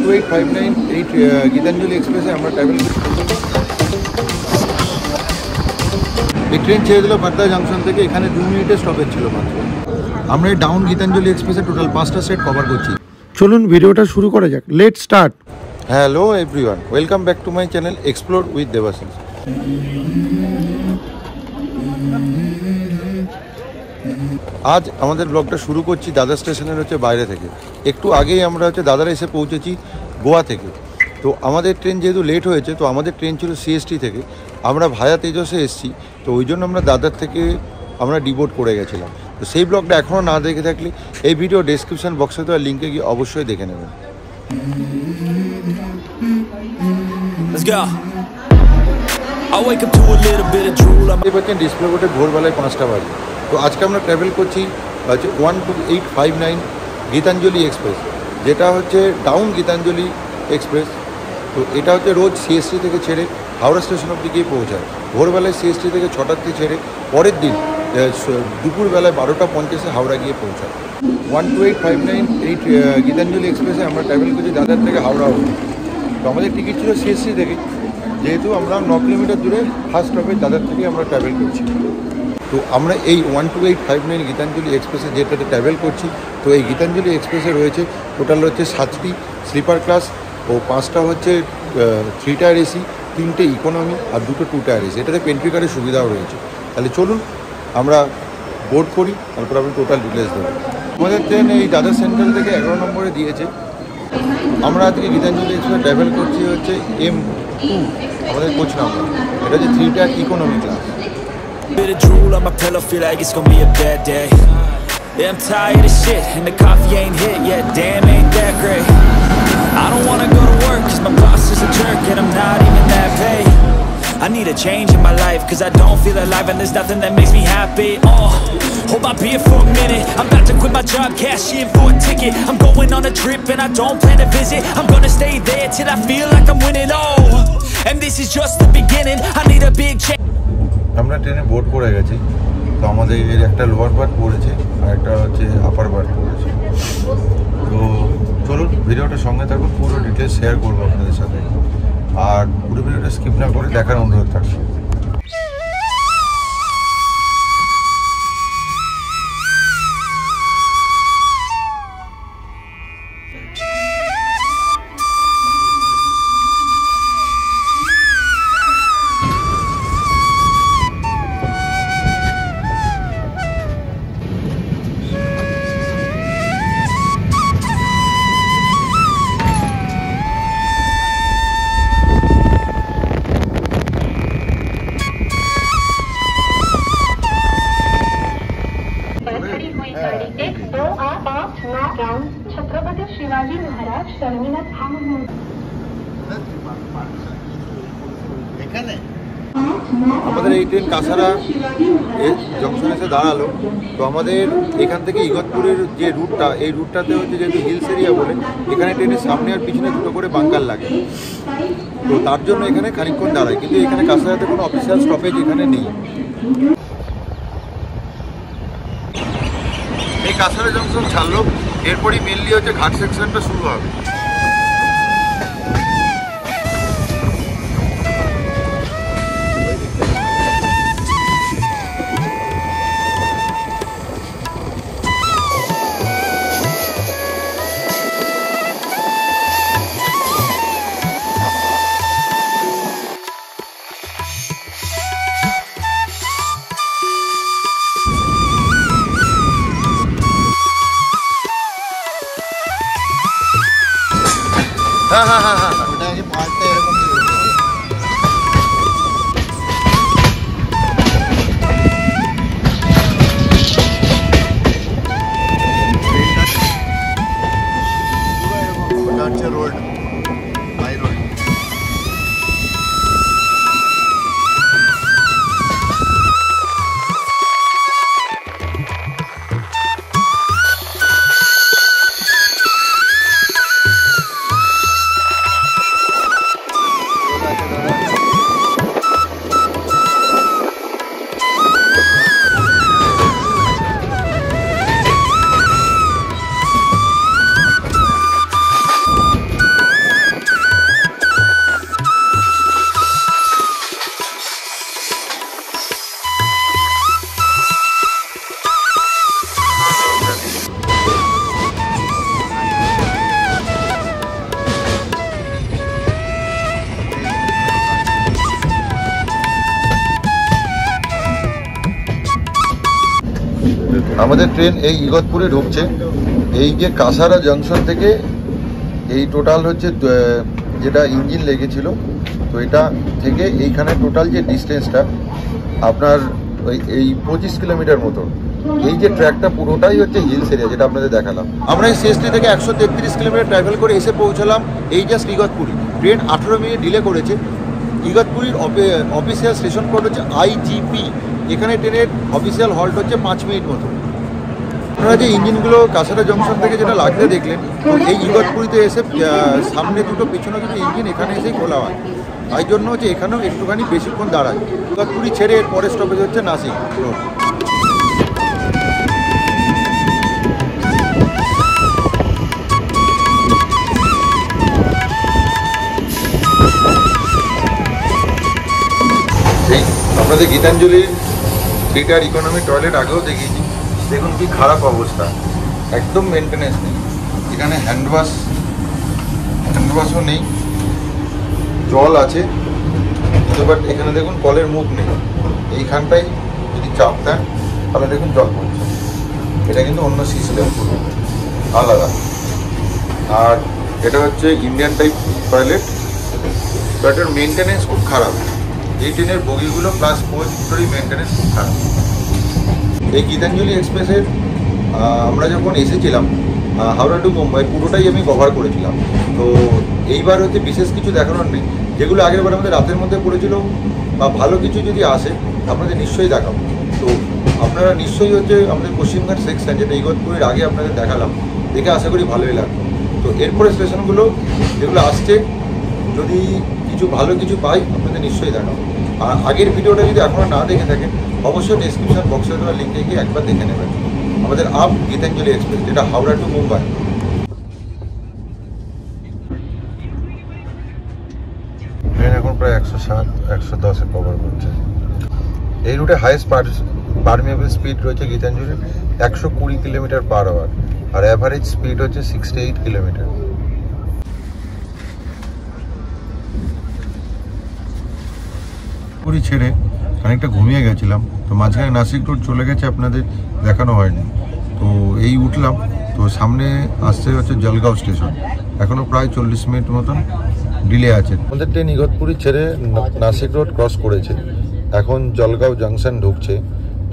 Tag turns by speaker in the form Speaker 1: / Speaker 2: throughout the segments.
Speaker 1: 12859 এই গীতাঞ্জলি এক্সপ্রেসে আমরা ট্রাভেল করি। এই ট্রেন ছেড়ে দিল বাড্ডা জাংশন থেকে, এখানে 2 মিনিটের স্টপেজ ছিল মাত্র। আমরা এই ডাউন গীতাঞ্জলি এক্সপ্রেসে টোটাল 5টা সেট কভার করছি।
Speaker 2: চলুন ভিডিওটা শুরু করা যাক, let start.
Speaker 1: Hello everyone, welcome back to my channel explore with Debashis. আজ আমাদের ব্লগটা শুরু করছি দাদার স্টেশনের বাইরে থেকে। একটু আগেই আমরা দাদার এসে পৌঁছেছি গোয়া থেকে। তো আমাদের ট্রেন যেহেতু লেট হয়েছে, তো আমাদের ট্রেন ছিল সিএসটি থেকে, আমরা ভায়া তেজসে এসেছি। তো ওই জন্য আমরা দাদার থেকে আমরা ডিবোর্ড করে গেছিলাম। তো সেই ব্লগটা এখনও না দেখে থাকলে এই ভিডিও ডেসক্রিপশন বক্সে দেওয়া লিঙ্কে গিয়ে অবশ্যই দেখে নেবেন। ডিসপ্লে বোর্ডে ভোরবেলায় 5টা বাজে। তো আজকে আমরা ট্রাভেল করছি 12859 গীতাঞ্জলি এক্সপ্রেস, যেটা হচ্ছে ডাউন গীতাঞ্জলি এক্সপ্রেস। তো এটা রোজ সিএসটি থেকে ছেড়ে হাওড়া স্টেশন অবধি গিয়ে পৌঁছায়। ভোরবেলায় সিএসটি থেকে 6টার থেকে ছেড়ে পরের দিন দুপুরবেলায় 12:50 হাওড়া গিয়ে পৌঁছায়। 12859 এই গীতাঞ্জলি এক্সপ্রেসে আমরা ট্রাভেল করছি দাদার থেকে হাওড়া অবধি। তো আমাদের টিকিট ছিল সিএসটি থেকে, যেহেতু আমরা 9 কিলোমিটার দূরে ফার্স্ট স্টপেজ দাদার থেকে আমরা ট্রাভেল করছি। তো আমরা এই 12859 গীতাঞ্জলি এক্সপ্রেসে যেটাতে ট্রাভেল করছি, তো এই গীতাঞ্জলি এক্সপ্রেসে রয়েছে টোটাল 7টি স্লিপার ক্লাস ও 5টা 3 টায়ার এসি, 3টে ইকোনমি আর 2টো 2 টায়ার এসি। এটাতে পেন্ট্রি কার্ডের সুবিধাও রয়েছে। তাহলে চলুন আমরা বোর্ড করি, তারপর আপনি টোটাল ডিটেলস দেবেন। আমাদের ট্রেন এই দাদার সেন্ট্রাল থেকে 11 নম্বরে দিয়েছে। আমরা আজকে গীতাঞ্জলি এক্সপ্রেস ট্রাভেল করছি M2 আমাদের কোচ নাম্বার। এটা 3 tyre economy class.
Speaker 3: Bit of drool on my pillow, feel like it's gonna be a bad day. Yeah, I'm tired of shit, and the coffee ain't hit yet, damn ain't that great. I don't wanna go to work, cause my boss is a jerk, and I'm not even that paid. I need a change in my life, cause I don't feel alive, and there's nothing that makes me happy. Hold my beer for a minute, I'm about to quit my job, cash in for a ticket. I'm going on a trip, and I don't plan to visit. I'm gonna stay there till I feel like I'm winning, and this is just the beginning. I need a big change.
Speaker 1: আমরা ট্রেনে board করে গেছি। তো আমাদের একটা lower birth পড়েছে আর একটা upper berth পড়েছে। তো চলুন ভিডিওটার সঙ্গে থাকুন, পুরো ডিটেলস শেয়ার করবো আপনাদের সাথে। আর পুরো ভিডিওটা স্কিপ না করে দেখার অনুরোধ থাকবে।
Speaker 4: छत्रपति शिवाजी महाराज टर्मिनस
Speaker 1: আমাদের এই ট্রেন কাছাড়া জংশন এসে দাঁড়ালো। তো আমাদের এখান থেকে ইগতপুরের যে রুটটা, এই রুটটাতে যেহেতু হিলস এরিয়া বলে, এখানে ট্রেনের সামনে আর পিছনে 2টো করে বাঙ্কার লাগে। তো তার জন্য এখানে খানিকক্ষণ দাঁড়ায়, কিন্তু এখানে কাছাড়াতে কোনো অফিসিয়াল স্টপেজ এখানে নেই। এই কাছাড়া জংশন ছাড়লো, এরপরই মেনলি ঘাট সেকশনটা শুরু হবে। ওটা পাল্টে এরকম রোড বাই রোড। আমাদের ট্রেন এই ইগতপুরে ঢুকছে। এই যে কাসারা জংশন থেকে এই টোটাল হচ্ছে যেটা ইঞ্জিন লেগেছিল, তো এটা থেকে এইখানে টোটাল যে ডিস্টেন্সটা আপনার এই 25 কিলোমিটার মতো। এই যে ট্র্যাকটা পুরোটাই হচ্ছে হিলস এরিয়া, যেটা আপনাদের দেখালাম। আমরা এই সিএসটি থেকে 133 কিলোমিটার ট্রাভেল করে এসে পৌঁছালাম এই just Igatpuri. Train 18 minute delay করেছে। ইগতপুরীর অফিসিয়াল স্টেশন কোড হচ্ছে আইজিপি। এখানে ট্রেনের অফিসিয়াল হল্ট হচ্ছে 5 মিনিট মতো। আপনারা যে ইঞ্জিনগুলো কাসারা জংশন থেকে যেটা লাগতে দেখলেন, তো এই ইগতপুরিতে এসে সামনে দুটো পিছনে দুটো ইঞ্জিন এখানে এসেই খোলা হয়। তাই জন্য হচ্ছে এখানেও একটুখানি বেশিক্ষণ দাঁড়ায়। ইগতপুরি ছেড়ে এর পরের স্টপেজ হচ্ছে নাসিক রোড। এই আপনাদের গীতাঞ্জলির লিটার ইকোনমি টয়লেট আগেও দেখিয়েছি, দেখুন কি খারাপ অবস্থা, একদম মেনটেনেন্স নেই। এখানে হ্যান্ডওয়াশও নেই, জল আছে কিন্তু বাট এখানে দেখুন কলের মুখ নেই। এইখানটাই যদি চাপ দেন তাহলে দেখুন জল পড়ছে। এটা কিন্তু অন্য সিস্টেম আলাদা। আর এটা হচ্ছে ইন্ডিয়ান টাইপ টয়লেট, তো এটার মেনটেনেন্স খুব খারাপ। এই ট্রেনের বগিগুলো প্লাস কোচগুলোরই মেনটেনেন্স খুব খারাপ। এই গীতাঞ্জলি এক্সপ্রেসের আমরা যখন এসেছিলাম হাওড়া টু মুম্বাই পুরোটাই আমি কভার করেছিলাম। তো এইবার হচ্ছে বিশেষ কিছু দেখানোর নেই। যেগুলো আগের বার আমাদের রাতের মধ্যে পড়েছিল বা ভালো কিছু যদি আসে আপনাদের নিশ্চয়ই দেখাবো। তো আপনারা নিশ্চয়ই হচ্ছে আমাদের পশ্চিমঘাট সেকশন, যেটা ইগতপুরের আগে আপনাদের দেখালাম, দেখে আশা করি ভালোই লাগবে। তো এরপরে স্টেশনগুলো যেগুলো আসছে, যদি কিছু ভালো কিছু পাই আপনাদের নিশ্চয়ই দেখাবো। আর আগের ভিডিওটা যদি আপনারা না দেখে থাকেন অবশ্যই ডেসক্রিপশন বক্সে দেওয়া লিঙ্কে গিয়ে একবার দেখে নেবেন। আমাদের আপ গীতাঞ্জলি এক্সপ্রেস, যেটা হাওড়া টু মুম্বাই। ট্রেন এখন প্রায় 107-110-এ কভার করছে। এই রুটে হাইয়েস্ট পারমিয়েবল স্পিড রয়েছে গীতাঞ্জলির 120 কিলোমিটার পার আওয়ার, আর অ্যাভারেজ স্পিড হচ্ছে 68 কিলোমিটার। পুরী ছেড়ে খানিকটা ঘুমিয়ে গেছিলাম, তো মাঝখানে নাসিক রোড চলে গেছে, আপনাদের দেখানো হয়নি। তো এই উঠলাম, তো সামনে আসছে হচ্ছে জলগাঁও স্টেশন। এখনও প্রায় 40 মিনিট মতন ডিলে আছে। আমাদের ট্রেন ইগতপুরি ছেড়ে নাসিক রোড ক্রস করেছে, এখন জলগাঁও জাংশন ঢুকছে।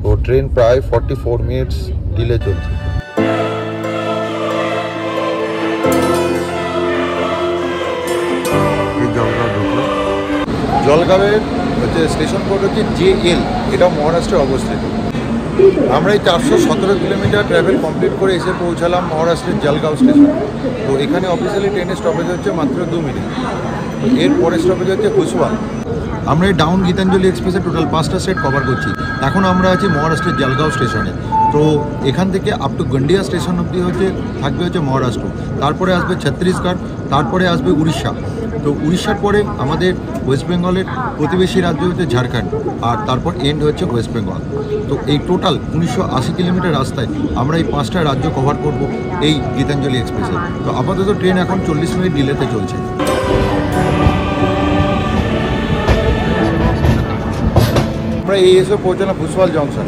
Speaker 1: তো ট্রেন প্রায় 44 মিনিটস ডিলে চলছে। জলগাঁও ঢুকলো। জলগাঁওয়ের হচ্ছে স্টেশন কোড হচ্ছে JL, এটা মহারাষ্ট্রে অবস্থিত। আমরা এই 417 কিলোমিটার ট্রাভেল কমপ্লিট করে এসে পৌঁছালাম মহারাষ্ট্রের জলগাঁও স্টেশন। তো এখানে অফিসিয়ালি ট্রেনের স্টপেজ হচ্ছে মাত্র 2 মিনিট। তো এর পরের স্টপেজ হচ্ছে ভুসওয়াল। আমরা এই ডাউন গীতাঞ্জলি এক্সপ্রেসে টোটাল 5টা সেট কভার করছি। এখন আমরা আছি মহারাষ্ট্রের জলগাঁও স্টেশনে। তো এখান থেকে আপ টু গন্ডিয়া স্টেশন অবধি থাকবে হচ্ছে মহারাষ্ট্র, তারপরে আসবে ছত্তিশগড়, তারপরে আসবে উড়িষ্যা। তো উড়িষ্যার পরে আমাদের ওয়েস্ট বেঙ্গলের প্রতিবেশী রাজ্য হচ্ছে ঝাড়খণ্ড, আর তারপর এন্ড হচ্ছে ওয়েস্ট বেঙ্গল। তো এই টোটাল 1980 কিলোমিটার রাস্তায় আমরা এই 5টা রাজ্য কভার করব এই গীতাঞ্জলি এক্সপ্রেসে। তো আপাতত ট্রেন এখন 40 মিনিট ডিলেতে চলছে। আমরা এই এসে পৌঁছালাম ভুসওয়াল জংশন।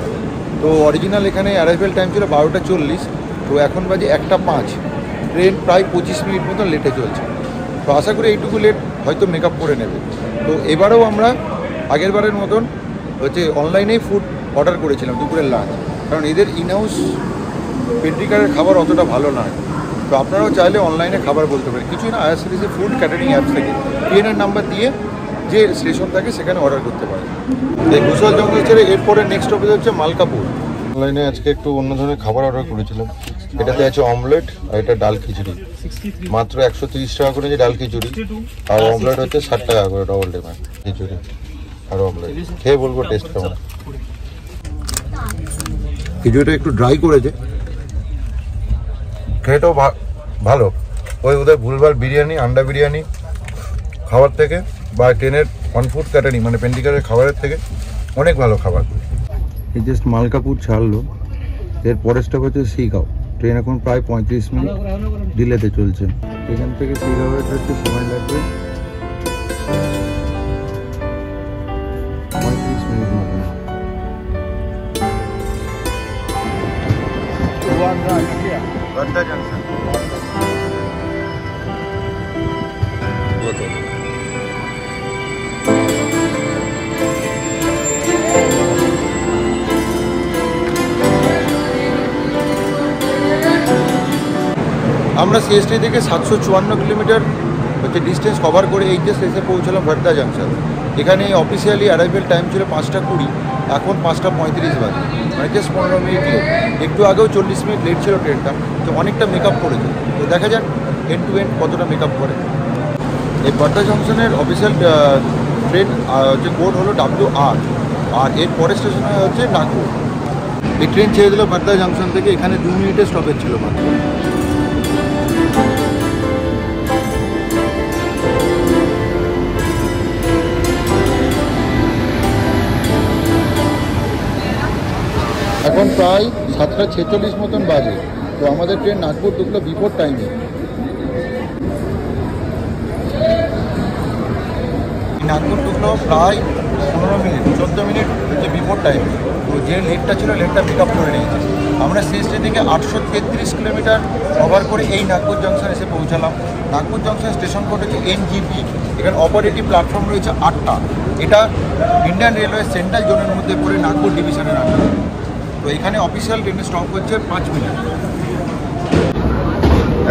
Speaker 1: তো অরিজিনাল এখানে অ্যারাইভেল টাইম ছিল 12টা 40, তো এখন বাজে 1টা 5। ট্রেন প্রায় 25 মিনিট মতো লেটে চলছে। তো আশা করি এইটুকু লেট হয়তো মেকআপ করে নেবে। তো এবারেও আমরা আগের বারের মতন হচ্ছে অনলাইনেই ফুড অর্ডার করেছিলাম দুপুরের লাঞ্চ, কারণ এদের ইনহাউস পেন্ট্রিকারের খাবার অতটা ভালো নয়। তো আপনারাও চাইলে অনলাইনে খাবার বলতে পারেন, কিছুই না, আইআরসিটিসি ফুড ক্যাটারিং অ্যাপস থেকে ট্রেনের নাম্বার দিয়ে যে স্টেশন থাকে সেখানে অর্ডার করতে পারেন। এই ভুসওয়াল জঙ্গল ছেড়ে এরপরে নেক্সট অফিস হচ্ছে মালকাপুর। অনলাইনে আজকে একটু অন্য ধরনের খাবার অর্ডার করেছিলাম। এটাতে আছে অমলেট আর এটা ডাল খিচুড়ি। মাত্র 130 টাকা করে যে ডাল খিচুড়ি, আর অমলেট হচ্ছে 60 টাকা করে ডবল ডিমার খিচুড়ি আর অমলেট। খেয়ে বলবো টেস্ট কেমন। খিচুড়িটা একটু ড্রাই করেছে, খেয়েটাও ভালো। ওই ওদের ভুলভাল বিরিয়ানি, আন্ডা বিরিয়ানি খাবার থেকে বা ট্রেনের অন ফুড ক্যাটারিং মানে পেন্টিকারের খাবারের থেকে অনেক ভালো খাবার। এই জাস্ট মালকাপুর ছাড়লো, এর পরের স্টপ হচ্ছে শিগাঁও। ট্রেন এখন প্রায় 35 মিনিট ডিলেতে চলছে। এখান থেকে শিগাঁওয়ের হচ্ছে সময় লাগবে 35 মিনিট মতো। वर्धा जंक्शन আমরা সিএসটি থেকে 754 কিলোমিটার হচ্ছে ডিস্টেন্স কভার করে এই যে এসে পৌঁছলাম ভার্ধা জাংশন। এখানে অফিসিয়ালি অ্যারাইভেল টাইম ছিল 5:20, এখন 5:35 বাজে, মানে জাস্ট 15 মিনিট লেট। একটু আগেও 40 মিনিট লেট ছিল ট্রেনটা, তো অনেকটা মেকআপ করেছে। তো দেখা যাক এন্ড টু এন্ড কতটা মেকআপ করে। এই ভার্ধা জংশনের অফিসিয়াল ট্রেন যে কোড হলো WR, আর এর পরের স্টেশন হচ্ছে নাগপুর। এই ট্রেন ছেড়ে দিল ভার্ধা জংশন থেকে, এখানে 2 মিনিটের স্টপেজ ছিল মাত্র। এখন প্রায় 7:46 মতন বাজে, তো আমাদের ট্রেন নাগপুর ঢুকলো বিফোর টাইমে। নাগপুর ঢুকলো প্রায় 15 মিনিট 14 মিনিট হচ্ছে বিফোর টাইম। তো যে লেটটা ছিল লেটটা পিক আপ করে নিয়েছে। আমরা সিএসটি থেকে 833 কিলোমিটার কভার করে এই নাগপুর জংশন এসে পৌঁছালাম। নাগপুর জংশন স্টেশন কোড হচ্ছে NGP। এখানে অপারেটিভ প্ল্যাটফর্ম রয়েছে 8টা। এটা ইন্ডিয়ান রেলওয়ে সেন্ট্রাল জোনের মধ্যে পড়ে নাগপুর ডিভিশনের আন্ডারে। তো এখানে অফিসিয়াল ট্রেনে স্টপ হচ্ছে 5 মিনিট।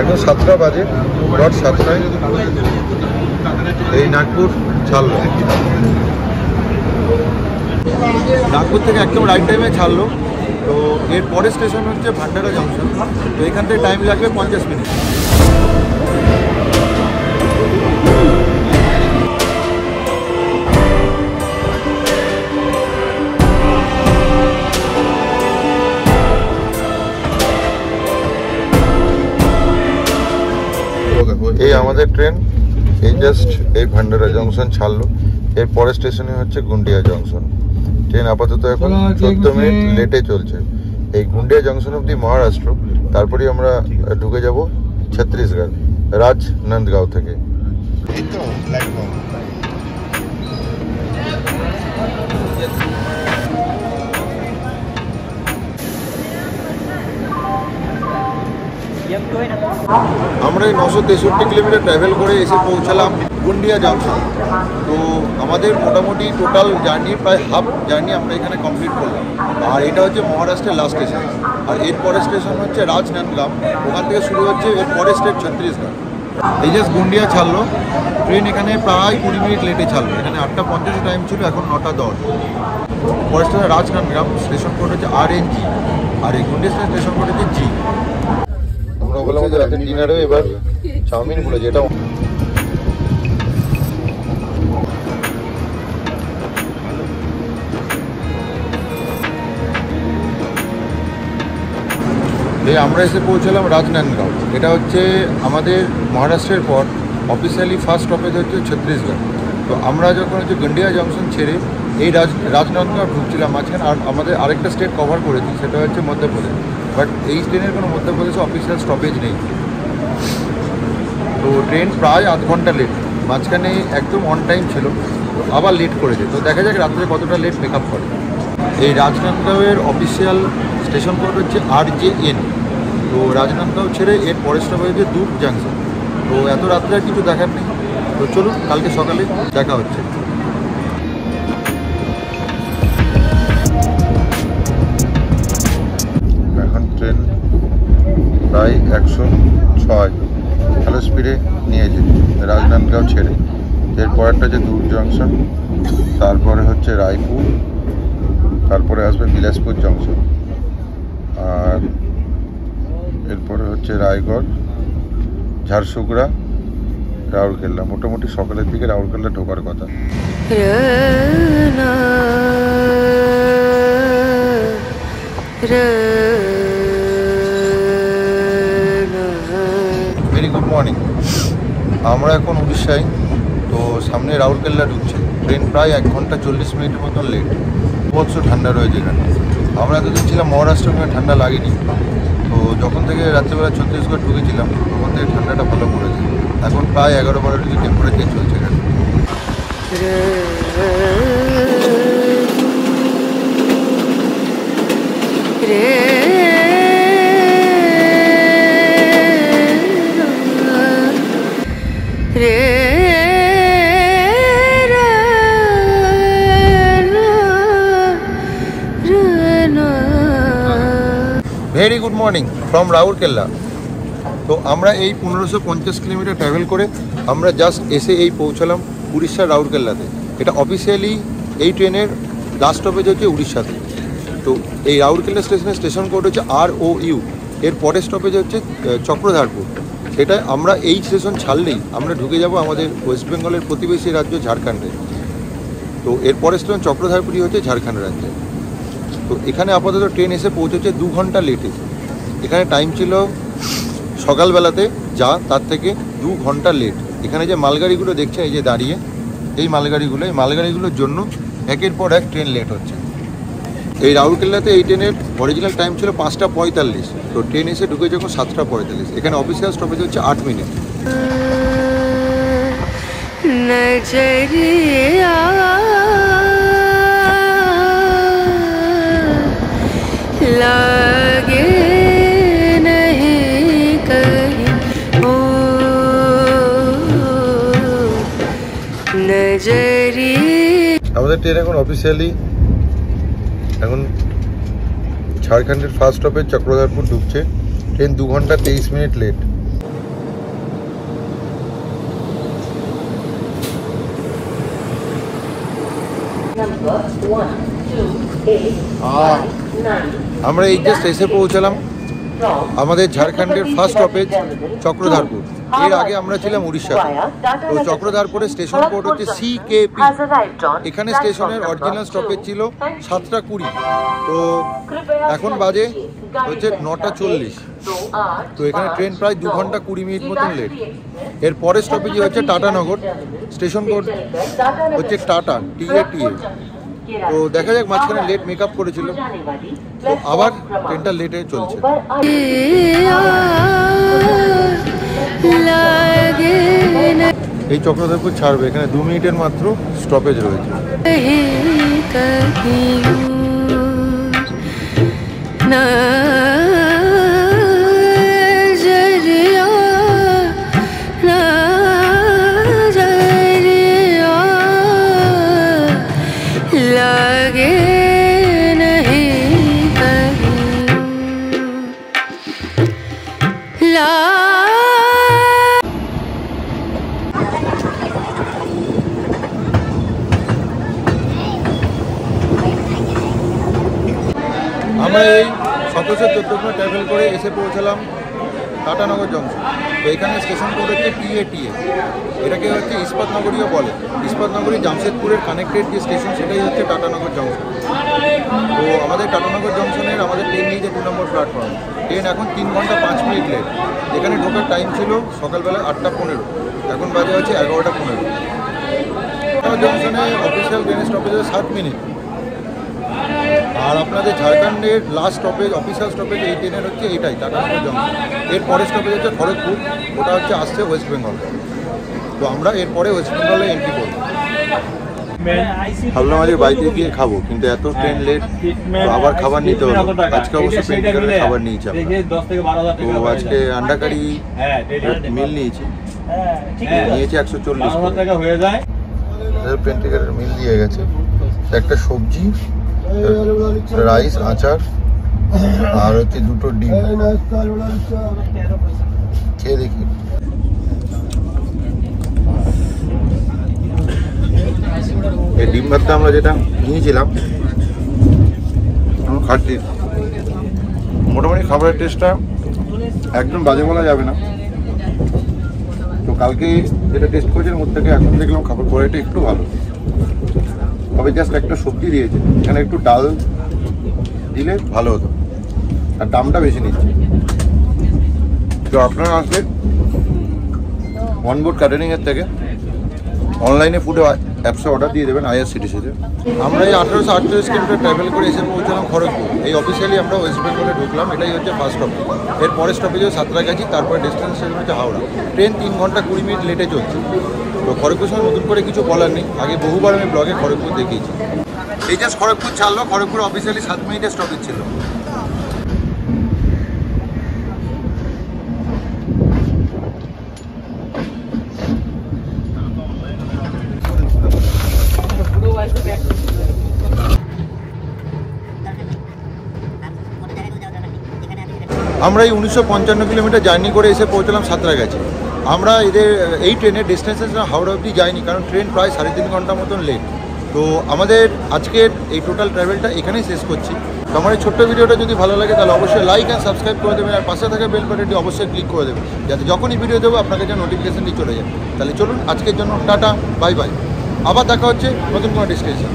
Speaker 1: এখন 7টা বাজে, রাত 7টায় এই নাগপুর ছাড়লো। নাগপুর থেকে একদম রাইট টাইমে ছাড়লো। তো এর পরের স্টেশন হচ্ছে ভান্ডারা জংশন। তো এখান থেকে টাইম লাগবে 50 মিনিট। এই আমাদের ট্রেন এই জাস্ট এই ভান্ডারা জংশন ছাড়লো। এর পরের স্টেশনে হচ্ছে গুন্ডিয়া জংশন। ট্রেন আপাতত এখন 14 মিনিট লেটে চলছে। এই গুন্ডিয়া জংশন অব্দি মহারাষ্ট্র, তারপরে আমরা ঢুকে যাব ছত্তিশগড় রাজনন্দগাঁও থেকে। আমরা এই 963 কিলোমিটার ট্রাভেল করে এসে পৌঁছালাম গুন্ডিয়া জংশন। তো আমাদের মোটামুটি টোটাল জার্নি প্রায় হাফ জার্নি আমরা এখানে কমপ্লিট করলাম। আর এটা হচ্ছে মহারাষ্ট্রের লাস্ট স্টেশন। আর এর পরের স্টেশন হচ্ছে রাজনন্দগাঁও। ওখান থেকে শুরু হচ্ছে এর পরের স্টেট ছত্তিশগড়। এই জাস্ট গুন্ডিয়া ছাড়লো ট্রেন। এখানে প্রায় 20 মিনিট লেটে ছাড়লো। এখানে 8:50 টাইম ছিল, এখন 9:10। পরের স্টেশন রাজনন্দগাঁও, স্টেশন কোড হচ্ছে RNG। আর এই গুন্ডিয়া স্টেশন কোড হচ্ছে G। আমরা বললাম আমাদের রাতের ডিনারেও এবার চাউমিন বলে, যেটা আমরা এসে পৌঁছলাম রাজনন্দগাঁও। এটা হচ্ছে আমাদের মহারাষ্ট্রের পর অফিসিয়ালি ফার্স্ট স্টপেজ হচ্ছে ছত্তিশগড়। তো আমরা যখন হচ্ছে গুন্ডিয়া জংশন ছেড়ে এই রাজনন্দগাঁও ঢুকছিলাম মাঝখানে, আর আমাদের আরেকটা স্টেট কভার করেছি, সেটা হচ্ছে মধ্যপ্রদেশ। বাট এই ট্রেনের কোনো মধ্যপ্রদেশে অফিসিয়াল স্টপেজ নেই। তো ট্রেন প্রায় আধ ঘন্টা লেট, মাঝখানে একদম অন টাইম ছিল, আবার লেট করেছে। তো দেখা যাক রাত্রে কতটা লেট মেকআপ করে। এই রাজনন্দগাঁওয়ের অফিসিয়াল স্টেশন কোড হচ্ছে RJN। তো রাজনন্দগাঁও ছেড়ে এর পরের স্টপ হয়েছে দুর্গ জাংশন। তো এত রাত্রে আর কিছু দেখার নেই। তো চলুন কালকে সকালে দেখা হচ্ছে। এখন ট্রেন প্রায় 106 ভালো স্পিডে নিয়েছে রাজনন্দগাঁও ছেড়ে। এরপরেরটা হচ্ছে দুর্গ জংশন, তারপরে হচ্ছে রায়পুর, তারপরে আসবে বিলাসপুর জংশন, আর এরপরে হচ্ছে রায়গড়, ঝারসুগুড়া, রাউরকেল্লা। মোটামুটি সকালের দিকে রাউরকেল্লা ঢোকার কথা। Very good morning. আমরা এখন উড়িষ্যায়। তো সামনে রাউরকেল্লা ঢুকছে ট্রেন। প্রায় 1 ঘন্টা 40 মিনিটের মতন লেট। বৎস ঠান্ডা রয়েছে এখানে। আমরা এতদিন ছিলাম মহারাষ্ট্র, ওখানে ঠান্ডা লাগেনি। তো যখন থেকে রাত্রেবেলা ছত্তিশগড় ঢুকেছিলাম তখন থেকে ঠান্ডাটা ভালো পড়েছে। এখন প্রায় 11-12 ডিগ্রি টেম্পারেচার চলছে এখানে। Very good morning from Rourkela. তো আমরা এই 1550 কিলোমিটার ট্রাভেল করে আমরা জাস্ট এসে এই পৌঁছালাম উড়িষ্যার রাউরকেল্লাতে। এটা অফিসিয়ালি এই ট্রেনের লাস্ট স্টপেজ হচ্ছে উড়িষ্যাতে। তো এই রাউরকেল্লা স্টেশনের স্টেশন কোড হচ্ছে ROU। এর পরের স্টপেজ হচ্ছে চক্রধারপুর। সেটা আমরা এই স্টেশন ছাড়লেই আমরা ঢুকে যাব আমাদের ওয়েস্ট বেঙ্গলের প্রতিবেশী রাজ্য ঝাড়খণ্ডে। তো এর পরের স্টেশন চক্রধারপুরই হচ্ছে ঝাড়খণ্ড রাজ্যে। তো এখানে আপাতত ট্রেন এসে পৌঁছেছে 2 ঘন্টা লেটে। এখানে টাইম ছিল সকালবেলাতে, যা তার থেকে 2 ঘন্টা লেট। এখানে যে মালগাড়িগুলো দেখছেন এই যে দাঁড়িয়ে, এই মালগাড়িগুলোর জন্য একের পর এক ট্রেন লেট হচ্ছে। এই রাউরকেল্লাতে এই ট্রেনের অরিজিনাল টাইম ছিল 5:45, তো ট্রেন এসে ঢুকে যখন 7:45। এখানে অফিসিয়াল স্টপেজ হচ্ছে 8 মিনিট।
Speaker 5: लागे नहीं कहीं ओ नजरी।
Speaker 1: আমাদের ট্রেন এখন অফিসিয়ালি এখন ঝাড়খণ্ডের ফার্স্ট স্টপেজ চক্রধারপুর ঢুকছে। ট্রেন 2 ঘন্টা 23 মিনিট লেট। আমরা এই জাস্ট এসে পৌঁছালাম আমাদের ঝাড়খণ্ডের ফার্স্ট স্টপেজ চক্রধারপুর। এর আগে আমরা ছিলাম উড়িষ্যাতে। তো চক্রধারপুরের স্টেশন কোড হচ্ছে CKP। এখানে স্টেশনের অরিজিনাল স্টপেজ ছিল 7:20। তো এখন বাজে হচ্ছে 9:40। তো এখানে ট্রেন প্রায় 2 ঘন্টা 20 মিনিট মতন লেট। এর পরের স্টপেজই হচ্ছে টাটানগর। স্টেশন কোড হচ্ছে টাটা TATA। তো দেখা যাক, মাঝখানে লেট মেকআপ করেছিল, তো আবার ট্রেনটা লেটে চলছে। এই চক্রধারপুর ছাড়বে, এখানে 2 মিনিটের মাত্র স্টপেজ রয়েছে। আমরা এই 1714 ট্রাভেল করে এসে পৌঁছালাম টাটানগর জংশন। তো এখানে স্টেশন কোড হচ্ছে TATA। এটাকে হচ্ছে ইস্পাত নগরীও বলে। ইস্পাত নগরী জামশেদপুরের কানেক্টেড যে স্টেশন, সেটাই হচ্ছে টাটানগর জংশন। তো আমাদের টাটানগর জংশনের আমাদের ট্রেন নিয়েছে 2 নম্বর প্ল্যাটফর্ম। ট্রেন এখন 3 ঘন্টা 5 মিনিট লেট। এখানে ঢোকার টাইম ছিল সকালবেলা 8:15, এখন বাজে হচ্ছে 11:15। টাটানগর জংশনে অফিসিয়াল ট্রেনের স্টপেজ 7 মিনিট। আর আপনাদের ঝাড়খণ্ডের লাস্ট স্টপেজ, অফিসিয়াল স্টপেজ এই ট্রেনের হচ্ছে এইটাই, টাটানগর জংশন। এর পরের স্টপেজ হচ্ছে খড়গপুর, ওটা হচ্ছে আসছে ওয়েস্ট বেঙ্গল। তো আমরা এরপরে ওয়েস্ট বেঙ্গলে এন্ট্রি করব। ভাবলাম আজকে বাড়িতে গিয়ে খাবো, কিন্তু এত ট্রেন লেট, তো আবার খাবার নিতে হলো। আজকে অবশ্য পেন্টিকারে খাবার নিয়েছি আমরা। তো আজকে আন্ডা কারি মিল নিয়েছি, 140 টাকা হয়ে যায়। পেন্টিকারের মিল দিয়ে গেছে, একটা সবজি, রাইস, আচার আর হচ্ছে 2টো ডিম। খেয়ে দেখি। এই ডিম ভাতটা আমরা যেটা নিয়েছিলাম খাচ্ছি, মোটামুটি খাবারের টেস্টটা একদম বাজে বলা যাবে না। তো কালকে যেটা টেস্ট করেছিলাম ওর থেকে এখন দেখলাম খাবার কোয়ালিটি একটু ভালো। তবে জাস্ট একটা সবজি দিয়েছে, এখানে একটু ডাল দিলে ভালো হতো, আর দামটা বেশি নিচ্ছে। তো আপনারা আসলে অনবোর্ড ক্যাটারিংয়ের থেকে অনলাইনে ফুডে অ্যাপসে অর্ডার দিয়ে দেবেন IRCTC-তে। আমরা এই 1838 কিলোমিটার ট্রাভেল করে এসে পৌঁছলাম খড়গপুর। এই অফিসিয়ালি আমরা ওয়েস্ট বেঙ্গলে ঢুকলাম। এটাই হচ্ছে ফার্স্ট স্টপেজ। এর পরের স্টপেজ হচ্ছে সাঁতরাগাছি, তারপরে ডেস্টিনেশন হচ্ছে হাওড়া। ট্রেন 3 ঘন্টা 20 মিনিট লেটে চলছে। তো খড়গপুর সঙ্গে নতুন করে কিছু বলার নেই, আগে বহুবার আমি ব্লগে খড়গপুর দেখিয়েছি। এই জাস্ট খড়গপুর ছাড়লো, খড়গপুর অফিসিয়ালি 7 মিনিটের স্টপেজ ছিল। আমরা এই 1955 কিলোমিটার জার্নি করে এসে পৌঁছলাম সাঁতরাগাছি। আমরা এদের এই ট্রেনের ডেস্টিনেশন হাওড়া অবধি যাইনি, কারণ ট্রেন প্রায় 3.5 ঘন্টা মতন লেট। তো আমাদের আজকের এই টোটাল ট্রাভেলটা এখানেই শেষ করছি। তো আমার এই ছোট্ট ভিডিওটা যদি ভালো লাগে তাহলে অবশ্যই লাইক অ্যান্ড সাবস্ক্রাইব করে দেবেন, আর পাশে থাকা বেল বাটনটি অবশ্যই ক্লিক করে দেবেন, যাতে যখনই ভিডিও দেবো আপনাকে যেন নোটিফিকেশনটি চলে যায়। তাহলে চলুন আজকের জন্য টাটা, বাই বাই। আবার দেখা হচ্ছে নতুন কোনো ডেস্টিনেশন।